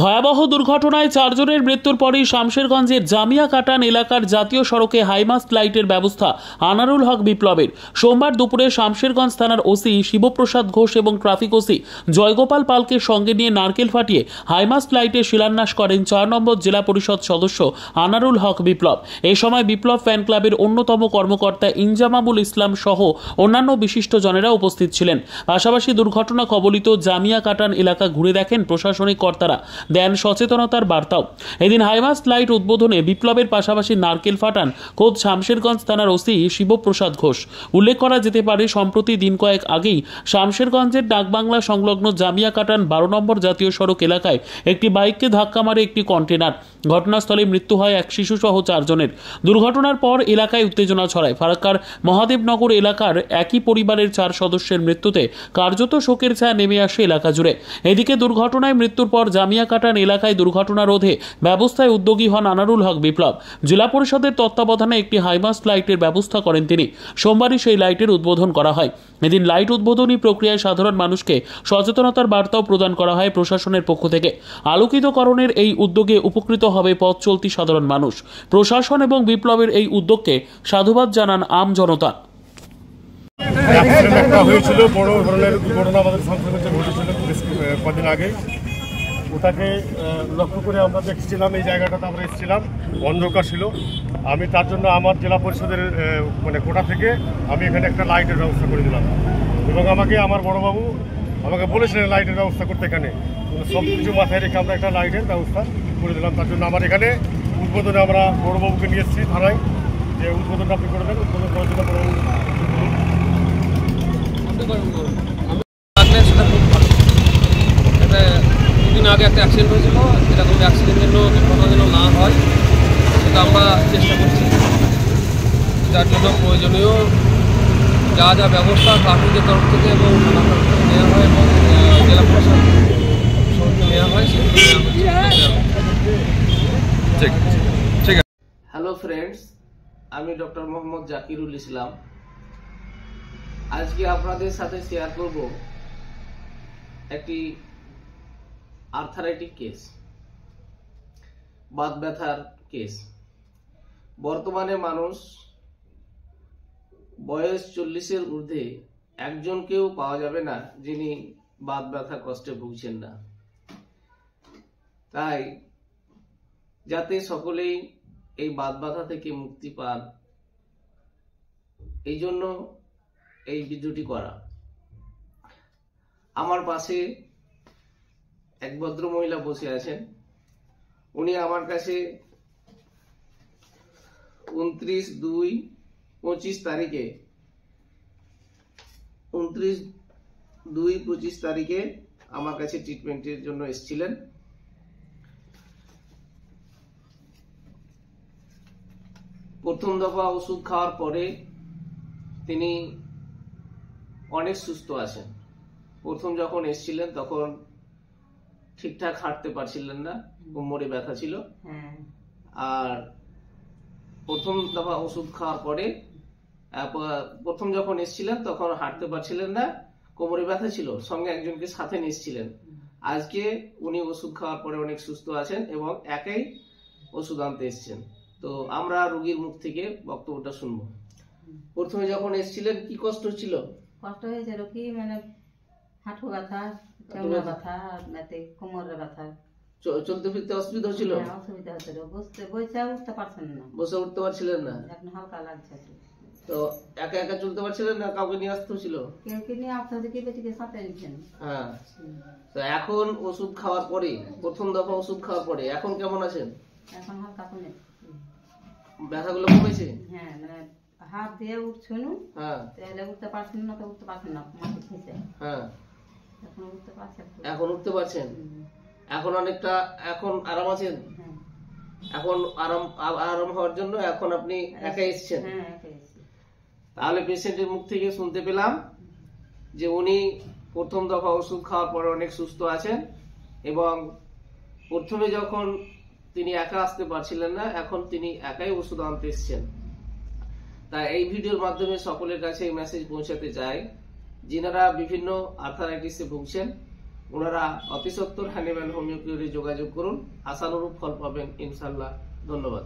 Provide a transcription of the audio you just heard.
ভয়াবহ দুর্ঘটনায় 4 জনের মৃত্যুর পরই শামশেরগঞ্জের জামিয়া কাটান এলাকার জাতীয় সড়কে হাইমাস্ট লাইটের ব্যবস্থা আনারুল হক বিপ্লবের। সোমবার দুপুরে শামশেরগঞ্জ থানার ওসি শিবপ্রসাদ ঘোষ এবং ট্রাফিক ওসি জয়গোপাল পালকে সঙ্গে নিয়ে নারকেল ফাটিয়ে হাইমাস্ট লাইটের শিলান্যাস করেন 4 নম্বর জেলা পরিষদ সদস্য আনারুল হক বিপ্লব। এই সময় বিপ্লব ফ্যান ক্লাবের অন্যতম কর্মকর্তা ইনজামামুল ইসলাম সহ অন্যান্য বিশিষ্ট জনেরা উপস্থিত ছিলেন। পাশাপাশি দুর্ঘটনা কবলিত জামিয়া কাটান এলাকা ঘুরে দেখেন প্রশাসনিক কর্তারা, দেন সচেতনতার বার্তাও। এদিন হাইমাস্ট লাইট উদ্বোধনে বিপ্লবের পাশাপাশি নারকেল ফাটান খোদ শামশেরগঞ্জ থানার ওসি শিবপ্রসাদ ঘোষ। উল্লেখ করা যেতে পারে, সম্প্রতি দিন কয়েক আগেই শামশেরগঞ্জের ডাকবাংলা সংলগ্ন জামিয়া কাটান 12 নম্বর জাতীয় সড়ক এলাকায় একটি বাইককে ধাক্কা মারে একটি কন্টেনার। ঘটনাস্থলে মৃত্যু হয় এক শিশুসহ 4 জনের। দুর্ঘটনার পর এলাকায় উত্তেজনা ছড়ায়। ফারাক্কার মহাদেবনগর এলাকার একই পরিবারের 4 সদস্যের মৃত্যুতে কার্যত শোকের ছায়া নেমে আসে এলাকা জুড়ে। এদিকে দুর্ঘটনায় মৃত্যুর পর জামিয়া কাটান এলাকায় দুর্ঘটনা রোধে ব্যবস্থায় উদ্যোগী হন আনারুল হক বিপ্লব। জেলা পরিষদের তত্ত্বাবধানে একটি হাইমাস্ট লাইটের ব্যবস্থা করেন তিনি। সোমবারই সেই লাইটের উদ্বোধন করা হয়। এদিন লাইট উদ্বোধনী প্রক্রিয়ায় সাধারণ মানুষকে সচেতনতার বার্তাও প্রদান করা হয় প্রশাসনের পক্ষ থেকে। আলোকিতকরণের এই উদ্যোগে উপকৃত হবে পথ চলতি সাধারণ মানুষ। প্রশাসন এবং বিপ্লবের এই উদ্যোগকে সাধুবাদ জানান আম জনতা। হয়েছিল বড় ধরনের দুর্ঘটনা আমাদের সংসদে ঘটেছিল কদিন আগে। ওটাকে লক্ষ্য করে আমরা দেখছিলাম, এই জায়গাটাতে আমরা এসেছিলাম, অন্ধকার ছিল। আমি তার জন্য আমার জেলা পরিষদের কোটা থেকে আমি এখানে একটা লাইটের ব্যবস্থা করে দিলাম এবং আমার বড়বাবু আমাকে বলেছিলেন লাইটের ব্যবস্থা করতে। এখানে সব কিছু মাথায় রেখে আমরা একটা লাইটের ব্যবস্থা করে দিলাম। তার জন্য আমার এখানে উদ্বোধনে আমরা বড়বাবুকে নিয়ে এসেছি থানায়, যে উদ্বোধনটা আপনি করে দেন। উদ্বোধন করার জন্য বড়বাবু দুদিন আগে একটা অ্যাক্সিডেন্ট হয়েছিল, এরকম অ্যাক্সিডেন্টের ঘটনা যেন না হয় সেটা আমরা চেষ্টা করছি। যার জন্য প্রয়োজনীয় যা যা ব্যবস্থা ট্রাফিকের তরফ থেকে এবং থানা তরফ থেকে নেওয়া হয় এবং জেলা প্রশাসন নেওয়া হয় সেগুলো ঠিক আছে। হ্যালো ফ্রেন্ডস, আমি ডক্টর মোহাম্মদ জাকিরুল ইসলাম। আজকে আপনাদের সাথে শেয়ার করব একটি আর্থারাইটিক কেস, বাত ব্যথার কেস। বর্তমানে মানুষ বয়স 40-এর ঊর্ধ্বে একজনকেও পাওয়া যাবে না যিনি বাত ব্যথা কষ্টে ভুগছেন না। তাই যাতে সকলেই এই বাত ব্যথা থেকে মুক্তি পান, এই জন্য এই ভিডিওটি করা। আমার পাশে এক ভদ্র মহিলা বসে আছেন। উনি আমার কাছে 29/2/25 তারিখে আমার কাছে ট্রিটমেন্টের জন্য এসেছিলেন। প্রথম দফা ওষুধ খাওয়ার পরে তিনি অনেক সুস্থ আছেন। প্রথম যখন এসেছিলেন তখন ঠিকঠাক হাঁটতে পারছিলেন না, কোমরে ব্যথা ছিল। আর প্রথম দফা ওষুধ খাওয়ার পরে প্রথম যখন এসেছিলেন তখন হাঁটতে পারছিলেন না, কোমরে ব্যথা ছিল, সঙ্গে একজনকে সাথে নিয়েছিলেন। আজকে উনি ওষুধ খাওয়ার পরে অনেক সুস্থ আছেন এবং একাই ওষুধ আনতে এসেছেন। তো আমরা রোগীর মুখ থেকে বক্তব্যটা শুনবো। প্রথমে যখন এসেছিলেন কি কষ্ট ছিল? কষ্ট হয়েছিল কি, মানে হাঁটু ব্যথা, ব্যথা, কোমরের ব্যথা, চলতে ফিরতে অসুবিধা হচ্ছিল। অসুবিধা হচ্ছিল, বসে উঠতে পারছেন না, বসে উঠতে পারছিলেন না, এখন হালকা লাগছে। তো একা একা চলতে পারছিলেন না, কাউকে নিয়ে আসতে হচ্ছিল? কেউ নিয়ে আসতে হচ্ছে, কি বেটিকে সাথে নিচ্ছেন। হ্যাঁ, তো এখন ওষুধ খাওয়ার পরে, প্রথম দফা ওষুধ খাওয়ার পরে এখন কেমন আছেন? এখন হালকা কমে, ব্যথাগুলো কমেছে। হ্যাঁ, মানে হাত দিয়ে উঠছেন, হ্যাঁ, তাহলে উঠতে পারছেন না, তো উঠতে পারছেন না, মাটি খেয়েছে। হ্যাঁ, এখন উঠতে পারছেন, এখন উঠতে পারছেন, এখন অনেকটা এখন আরাম আছেন। এখন আরাম হওয়ার জন্য এখন আপনি একা এসেছেন। তাহলে পেশেন্টের মুখ থেকে শুনতে পেলাম যে উনি প্রথম দফা ওষুধ খাওয়ার পরে অনেক সুস্থ আছেন এবং প্রথমে যখন তিনি একা আসতে পারছিলেন না, এখন তিনি একাই ওষুধ আনতে এসেছেন। তাই এই ভিডিওর মাধ্যমে সকলের কাছে এই মেসেজ পৌঁছাতে চাই, যিনারা বিভিন্ন আর্থারাইটিসে ভুগছেন ওনারা অতি সত্বর হ্যানিম্যান হোমিও কিউরে যোগাযোগ করুন, আশানুরূপ ফল পাবেন ইনশাল্লাহ। ধন্যবাদ।